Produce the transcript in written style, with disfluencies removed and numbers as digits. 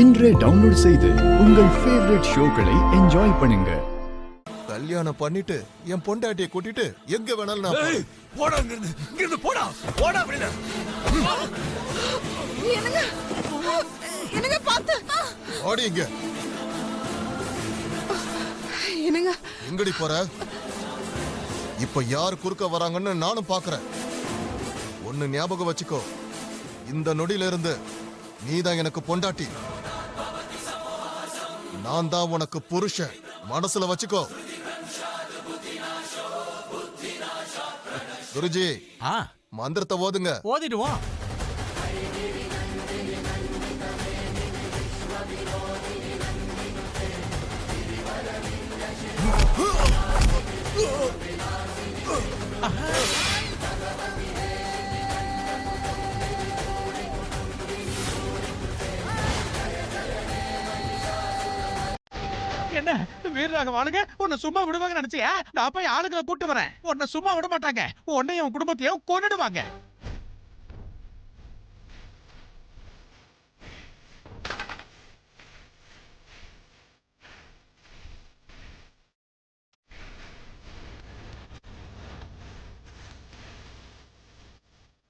இன்றே டவுன்லோட் செய்து உங்கள் ஃபேவரட் ஷோக்களை என்ஜாய் பண்ணுங்க. கல்யாணம் பண்ணிட்டு என் பொண்டாட்டியை கூட்டிட்டு எங்க வேணாலும் நான் போறேன். போடா இங்கிருந்து போடா போடா அப்படினா என்னங்க பாத்து ஓடி இங்க. என்னங்க எங்கடி போற? இப்ப யார் குறுக்க வராங்கன்னு நானும் பாக்குறேன். ஒன்னு ஞாபகம் வச்சுக்கோ, இந்த நொடியில இருந்து நீதான் எனக்கு பொண்டாட்டி, நான் தான் உனக்கு புருஷன். மனசுல வச்சுக்கோ. குருஜி, மந்திரத்தை ஓதுங்க. ஓதிடுவோம். என்ன வீரராகவானுங்க உன்னை சும்மா விடுவாங்க நினைச்சியா? நான் போய் ஆளுங்களை கூட்டு வரேன். உன்னை சும்மா விட மாட்டாங்க. உன்னையும் குடும்பத்தையும் கொன்னுடுவாங்க.